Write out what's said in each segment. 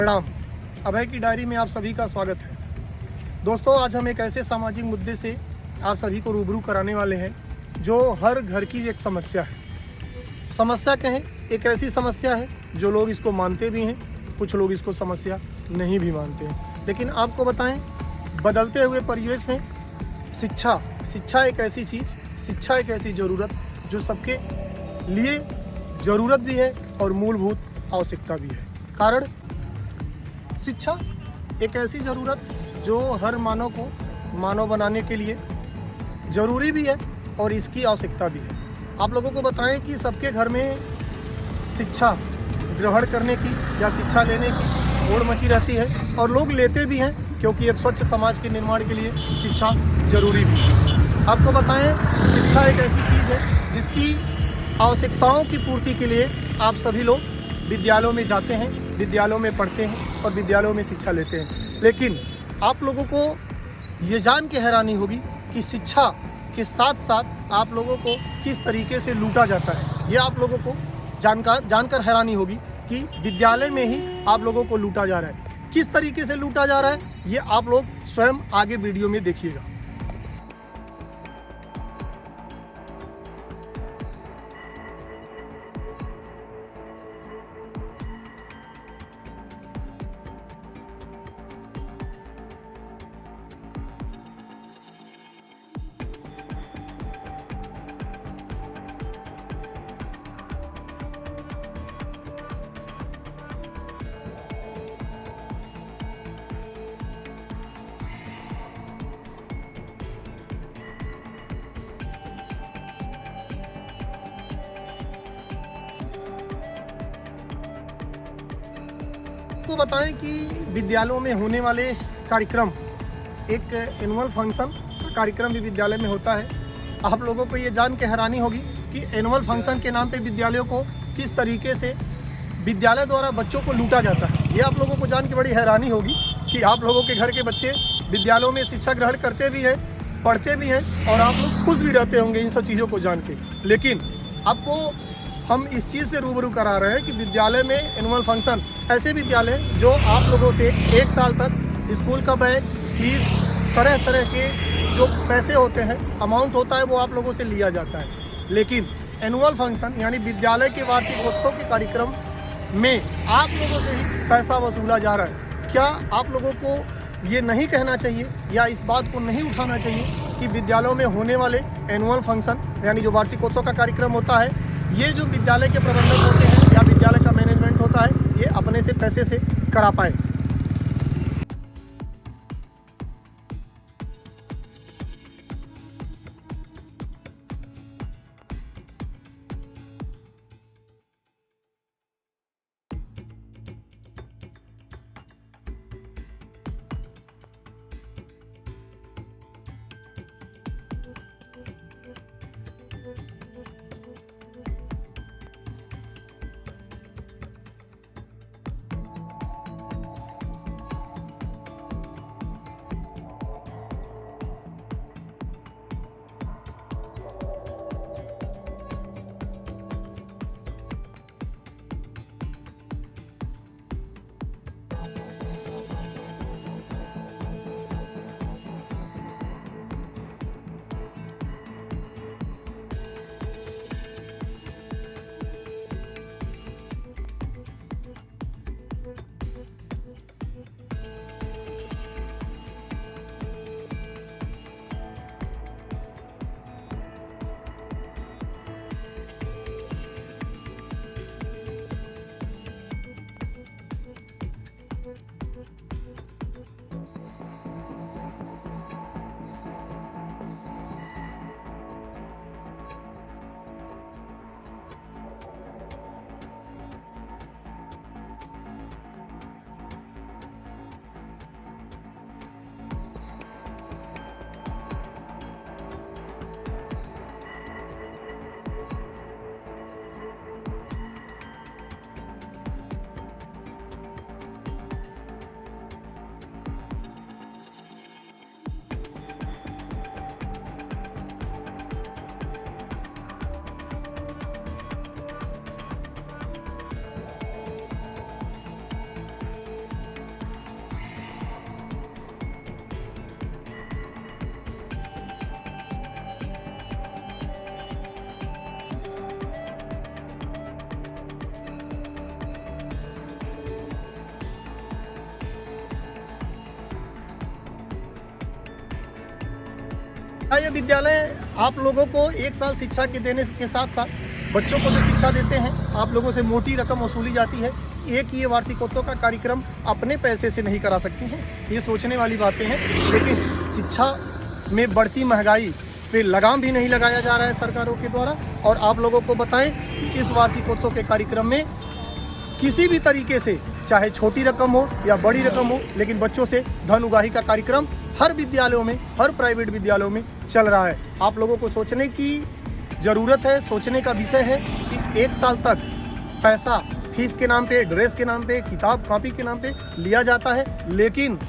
प्रणाम। अभय की डायरी में आप सभी का स्वागत है। दोस्तों, आज हम एक ऐसे सामाजिक मुद्दे से आप सभी को रूबरू कराने वाले हैं जो हर घर की एक समस्या है। समस्या कहें, एक ऐसी समस्या है जो लोग इसको मानते भी हैं, कुछ लोग इसको समस्या नहीं भी मानते हैं। लेकिन आपको बताएं, बदलते हुए परिवेश में शिक्षा एक ऐसी चीज़, शिक्षा एक ऐसी ज़रूरत जो सबके लिए ज़रूरत भी है और मूलभूत आवश्यकता भी है। कारण शिक्षा एक ऐसी ज़रूरत जो हर मानव को मानव बनाने के लिए ज़रूरी भी है और इसकी आवश्यकता भी है। आप लोगों को बताएं कि सबके घर में शिक्षा ग्रहण करने की या शिक्षा लेने की होड़ मची रहती है और लोग लेते भी हैं, क्योंकि एक स्वच्छ समाज के निर्माण के लिए शिक्षा ज़रूरी भी है। आपको बताएं, शिक्षा एक ऐसी चीज़ है जिसकी आवश्यकताओं की पूर्ति के लिए आप सभी लोग विद्यालयों में जाते हैं, विद्यालयों में पढ़ते हैं और विद्यालयों में शिक्षा लेते हैं। लेकिन आप लोगों को ये जान के हैरानी होगी कि शिक्षा के साथ साथ आप लोगों को किस तरीके से लूटा जाता है। ये आप लोगों को जानकर हैरानी होगी कि विद्यालय में ही आप लोगों को लूटा जा रहा है। किस तरीके से लूटा जा रहा है, ये आप लोग स्वयं आगे वीडियो में देखिएगा। आपको बताएं कि विद्यालयों में होने वाले कार्यक्रम, एक एनुअल फंक्शन का कार्यक्रम भी विद्यालय में होता है। आप लोगों को ये जान के हैरानी होगी कि एनुअल फंक्शन के नाम पे विद्यालयों को किस तरीके से विद्यालय द्वारा बच्चों को लूटा जाता है। ये आप लोगों को जान के बड़ी हैरानी होगी कि आप लोगों के घर के बच्चे विद्यालयों में शिक्षा ग्रहण करते भी हैं, पढ़ते भी हैं और आप लोग खुश भी रहते होंगे इन सब चीज़ों को जान के। लेकिन आपको हम इस चीज़ से रूबरू करा रहे हैं कि विद्यालय में एनुअल फंक्शन, ऐसे विद्यालय जो आप लोगों से 1 साल तक स्कूल का बैग, फीस, तरह तरह के जो पैसे होते हैं, अमाउंट होता है, वो आप लोगों से लिया जाता है। लेकिन एनुअल फंक्शन यानी विद्यालय के वार्षिक उत्सव के कार्यक्रम में आप लोगों से ही पैसा वसूला जा रहा है। क्या आप लोगों को ये नहीं कहना चाहिए या इस बात को नहीं उठाना चाहिए कि विद्यालयों में होने वाले एनुअल फंक्शन यानी जो वार्षिक उत्सव का कार्यक्रम होता है, ये जो विद्यालय के प्रबंधक होते हैं या विद्यालय का मैनेजमेंट होता है, ये अपने से पैसे से करा पाए। क्या ये विद्यालय आप लोगों को एक साल शिक्षा के देने के साथ साथ बच्चों को जो शिक्षा देते हैं आप लोगों से मोटी रकम वसूली जाती है, एक ये वार्षिकोत्सव का कार्यक्रम अपने पैसे से नहीं करा सकती हैं? ये सोचने वाली बातें हैं। लेकिन शिक्षा में बढ़ती महंगाई पे लगाम भी नहीं लगाया जा रहा है सरकारों के द्वारा। और आप लोगों को बताएं कि इस वार्षिकोत्सव के कार्यक्रम में किसी भी तरीके से, चाहे छोटी रकम हो या बड़ी रकम हो, लेकिन बच्चों से धन उगाही का कार्यक्रम हर विद्यालयों में, हर प्राइवेट विद्यालयों में चल रहा है। आप लोगों को सोचने की ज़रूरत है, सोचने का विषय है कि एक साल तक पैसा फीस के नाम पे, ड्रेस के नाम पे, किताब कॉपी के नाम पे लिया जाता है, लेकिन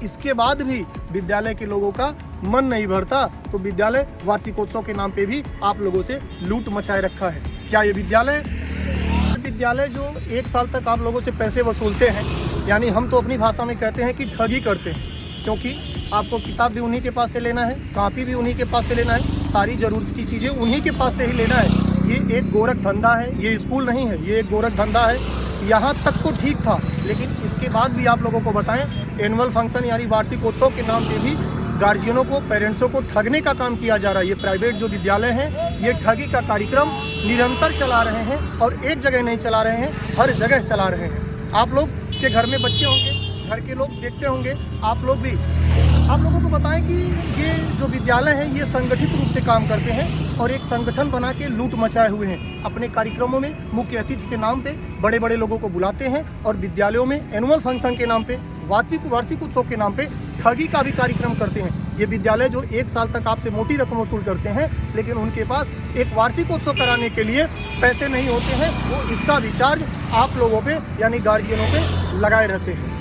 इसके बाद भी विद्यालय के लोगों का मन नहीं भरता। तो विद्यालय वार्षिकोत्सव के नाम पे भी आप लोगों से लूट मचाए रखा है। क्या ये विद्यालय जो एक साल तक आप लोगों से पैसे वसूलते हैं, यानी हम तो अपनी भाषा में कहते हैं कि ठगी करते हैं, क्योंकि आपको किताब भी उन्हीं के पास से लेना है, कॉपी भी उन्हीं के पास से लेना है, सारी ज़रूरत की चीज़ें उन्हीं के पास से ही लेना है। ये एक गोरख धंधा है, ये स्कूल नहीं है, ये एक गोरख धंधा है। यहाँ तक तो ठीक था, लेकिन इसके बाद भी आप लोगों को बताएं, एनुअल फंक्शन यानी वार्षिकोत्सव के नाम पे भी गार्जियनों को, पेरेंट्सों को ठगने का काम किया जा रहा है। ये प्राइवेट जो विद्यालय हैं, ये ठगी का कार्यक्रम निरंतर चला रहे हैं और एक जगह नहीं चला रहे हैं, हर जगह चला रहे हैं। आप लोग के घर में बच्चे होंगे, घर के लोग देखते होंगे, आप लोग भी। आप लोगों को बताएं कि ये जो विद्यालय है ये संगठित रूप से काम करते हैं और एक संगठन बना के लूट मचाए हुए हैं। अपने कार्यक्रमों में मुख्य अतिथि के नाम पे बड़े बड़े लोगों को बुलाते हैं और विद्यालयों में एनुअल फंक्शन के नाम पे, वार्षिक उत्सव के नाम पे ठगी का भी कार्यक्रम करते हैं। ये विद्यालय जो एक साल तक आपसे मोटी रकम वसूल करते हैं, लेकिन उनके पास एक वार्षिकोत्सव कराने के लिए पैसे नहीं होते हैं, वो इसका रिचार्ज आप लोगों पे यानी गार्जियनों पे लगाए रहते हैं।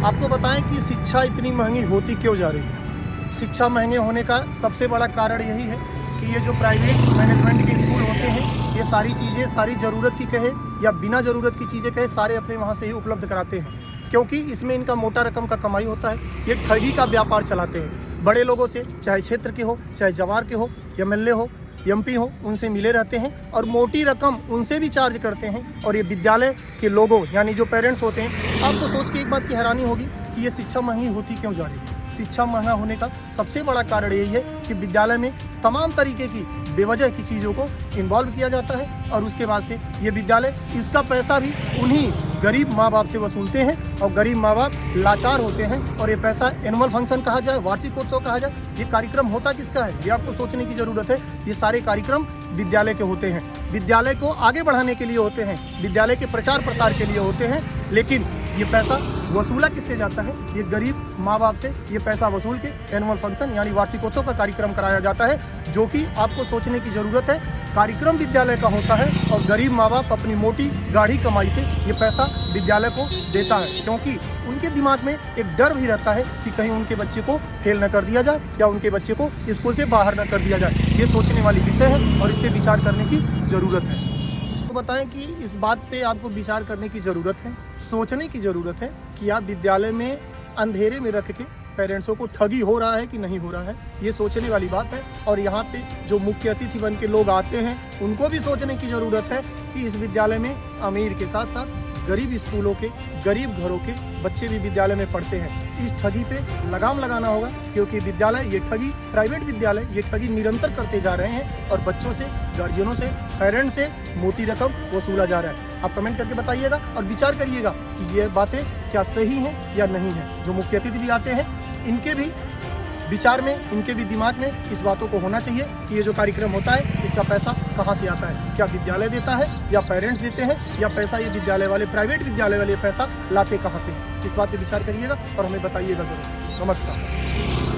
आपको बताएं कि शिक्षा इतनी महंगी होती क्यों जा रही है। शिक्षा महंगे होने का सबसे बड़ा कारण यही है कि ये जो प्राइवेट मैनेजमेंट के स्कूल होते हैं, ये सारी चीज़ें, सारी ज़रूरत की कहे या बिना ज़रूरत की चीज़ें कहे, सारे अपने वहाँ से ही उपलब्ध कराते हैं, क्योंकि इसमें इनका मोटा रकम का कमाई होता है। ये ठगी का व्यापार चलाते हैं। बड़े लोगों से, चाहे क्षेत्र के हो, चाहे जवार के हो, एमएलए हो, एमपी हो, उनसे मिले रहते हैं और मोटी रकम उनसे भी चार्ज करते हैं। और ये विद्यालय के लोगों यानी जो पेरेंट्स होते हैं, आपको सोच के एक बात की हैरानी होगी कि ये शिक्षा महंगी होती क्यों जा रही है। शिक्षा महंगा होने का सबसे बड़ा कारण यही है कि विद्यालय में तमाम तरीके की बेवजह की चीज़ों को इन्वॉल्व किया जाता है और उसके बाद से ये विद्यालय इसका पैसा भी उन्हीं गरीब माँ बाप से वसूलते हैं और गरीब माँ बाप लाचार होते हैं। और ये पैसा एनुअल फंक्शन कहा जाए, वार्षिकोत्सव कहा जाए, ये कार्यक्रम होता किसका है, ये आपको सोचने की ज़रूरत है। ये सारे कार्यक्रम विद्यालय के होते हैं, विद्यालय को आगे बढ़ाने के लिए होते हैं, विद्यालय के प्रचार प्रसार के लिए होते हैं। लेकिन ये पैसा वसूला किससे जाता है? ये गरीब माँ बाप से ये पैसा वसूल के एनुअल फंक्शन यानी वार्षिकोत्सव का कार्यक्रम कराया जाता है, जो कि आपको सोचने की ज़रूरत है। कार्यक्रम विद्यालय का होता है और गरीब माँ बाप अपनी मोटी गाढ़ी कमाई से ये पैसा विद्यालय को देता है, क्योंकि उनके दिमाग में एक डर भी रहता है कि कहीं उनके बच्चे को फेल न कर दिया जाए या उनके बच्चे को स्कूल से बाहर न कर दिया जाए। ये सोचने वाली विषय है और इस पर विचार करने की ज़रूरत है। तो बताएं कि इस बात पे आपको विचार करने की ज़रूरत है, सोचने की ज़रूरत है कि आप विद्यालय में अंधेरे में रख के पेरेंट्सों को ठगी हो रहा है कि नहीं हो रहा है। ये सोचने वाली बात है। और यहाँ पे जो मुख्य अतिथि बन के लोग आते हैं, उनको भी सोचने की ज़रूरत है कि इस विद्यालय में अमीर के साथ साथ गरीब स्कूलों के, गरीब घरों के बच्चे भी विद्यालय में पढ़ते हैं। इस ठगी पे लगाम लगाना होगा, क्योंकि विद्यालय ये ठगी, प्राइवेट विद्यालय ये ठगी निरंतर करते जा रहे हैं और बच्चों से, गार्जियनों से, पेरेंट्स से मोटी रकम वसूला जा रहा है। आप कमेंट करके बताइएगा और विचार करिएगा कि ये बातें क्या सही हैं या नहीं हैं। जो मुख्य अतिथि भी आते हैं, इनके भी विचार में, इनके भी दिमाग में इस बातों को होना चाहिए कि ये जो कार्यक्रम होता है, इसका पैसा कहाँ से आता है। क्या विद्यालय देता है या पेरेंट्स देते हैं, या पैसा ये विद्यालय वाले, प्राइवेट विद्यालय वाले पैसा लाते कहाँ से। इस बात पे विचार करिएगा और हमें बताइएगा ज़रूर। नमस्कार।